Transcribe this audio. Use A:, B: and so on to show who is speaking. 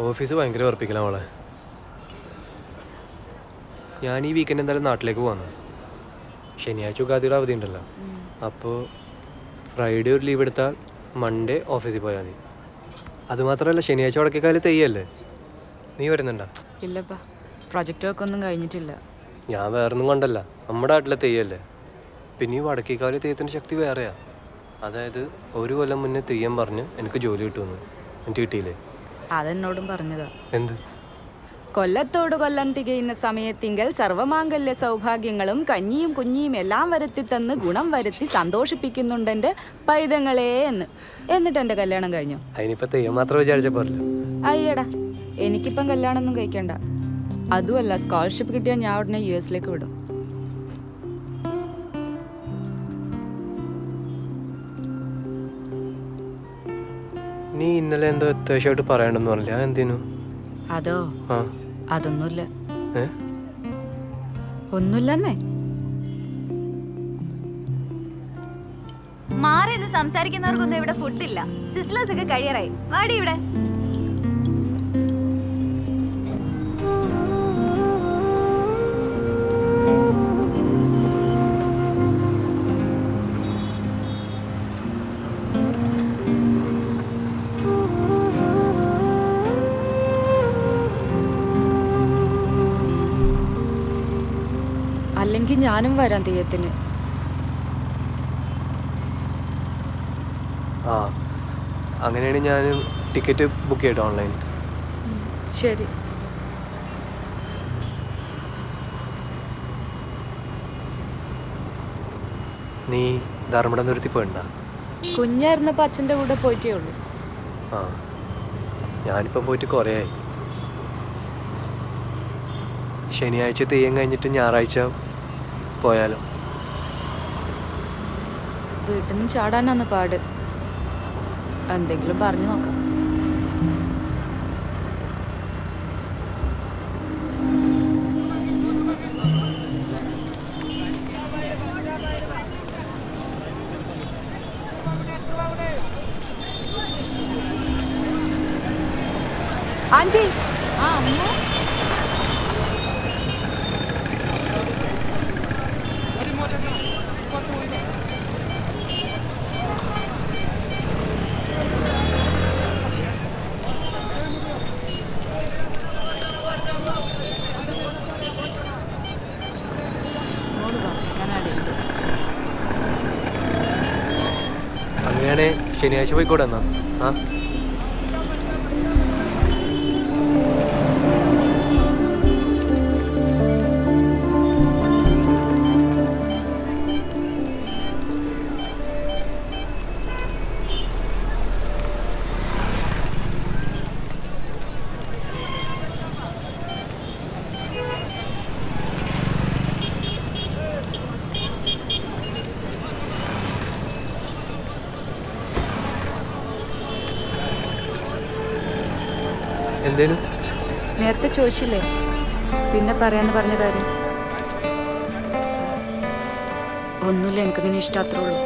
A: Office ഭയങ്കര ഉറപ്പിക്കല മോളെ. ഞാൻ ഈ വീക്കെൻഡ് എന്തായാലും നാട്ടിലേക്ക് പോകാന്ന്. ശനിയാഴ്ച ഉഗാദിയുടെ അവധി ഉണ്ടല്ലോ. അപ്പോൾ ഫ്രൈഡേ ഒരു ലീവ് എടുത്താൽ മൺഡേ ഓഫീസിൽ പോയാൽ മതി. അതുമാത്രമല്ല ശനിയാഴ്ച വടക്കേക്കാലം തെയ്യല്ലേ. നീ വരുന്നുണ്ടോ?
B: ഇല്ലപ്പാ, പ്രൊജക്റ്റ് വർക്ക് ഒന്നും കഴിഞ്ഞിട്ടില്ല.
A: ഞാൻ വേറൊന്നും കൊണ്ടല്ല, നമ്മുടെ നാട്ടിലെ തെയ്യല്ലേ. പിന്നെ ഈ വടക്കേക്കാലം തെയ്യത്തിൻ്റെ ശക്തി വേറെയാ. അതായത് ഒരു കൊല്ലം മുന്നേ തെയ്യം പറഞ്ഞ് എനിക്ക് ജോലി കിട്ടുമെന്ന്. എനിക്ക് കിട്ടിയില്ലേ?
B: അതെന്നോടും പറഞ്ഞതാ.
A: എന്ത്?
B: കൊല്ലത്തോട് കൊല്ലം തികയുന്ന സമയത്തിങ്കൽ സർവമാംഗല്യ സൗഭാഗ്യങ്ങളും കഞ്ഞിയും കുഞ്ഞിയും എല്ലാം വരുത്തി തന്ന് ഗുണം വരുത്തി സന്തോഷിപ്പിക്കുന്നുണ്ട് എൻ്റെ പൈതങ്ങളെ എന്ന്. എന്നിട്ട് എൻ്റെ കല്യാണം കഴിഞ്ഞു.
A: അതിനിപ്പോൾ തെയ്യം മാത്രം വിചാരിച്ച പോരല്ലോ.
B: അയ്യടാ, എനിക്കിപ്പം കല്യാണമൊന്നും കഴിക്കണ്ട. അതുമല്ല, സ്കോളർഷിപ്പ് കിട്ടിയാൽ ഞാൻ ഉടനെ US വിടും.
A: നീ ഇന്നലെ എന്തോ അത്യാവശ്യമായിട്ട് പറയണ്ടെന്ന് പറഞ്ഞില്ല, എന്തേനു?
B: അതോ? അതൊന്നുമില്ല.
C: ഒന്നുമില്ലെന്നേ. മാറി എന്ന് സംസാരിക്കുന്നവർക്കൊന്നും ഇവിടെ ഫുഡില്ല. സിസ്ലേഴ്സ് ഒക്കെ കഴിയാറായി. വാടി ഇവിടെ.
B: അല്ലെങ്കിൽ ഞാനും വരാം തെയ്യത്തിന്.
A: ആ, അങ്ങനെയാണെങ്കിൽ ഞാൻ ടിക്കറ്റ് ബുക്ക് ചെയ്യട്ടോ ഓൺലൈൻ.
B: ശരി.
A: നീ ധർമ്മടം പോയിണ്ടാ?
B: കുഞ്ഞായിരുന്നപ്പോൾ അച്ഛൻ്റെ കൂടെ പോയിട്ടേ ഉള്ളൂ.
A: ആ, ഞാനിപ്പം പോയിട്ട് കുറേ ആയി. ശനിയാഴ്ച തെയ്യം കഴിഞ്ഞിട്ട് ഞായറാഴ്ച പോയാലോ?
B: വീട്ടിൽ നിന്ന് ചാടാനാന്ന് പാട്. എന്തെങ്കിലും പറഞ്ഞു നോക്കാം. ആന്റി.
A: അങ്ങനെയാണേ ശനിയാഴ്ച പോയിക്കോട്ടെ എന്നാ. ആ, എന്തേനു?
B: നേരത്തെ ചോദിച്ചില്ലേ പിന്നെ പറയാന്ന് പറഞ്ഞ കാര്യം? ഒന്നുമില്ല, എനിക്ക് നിന്നെ ഇഷ്ടം അത്രേ ഉള്ളൂ.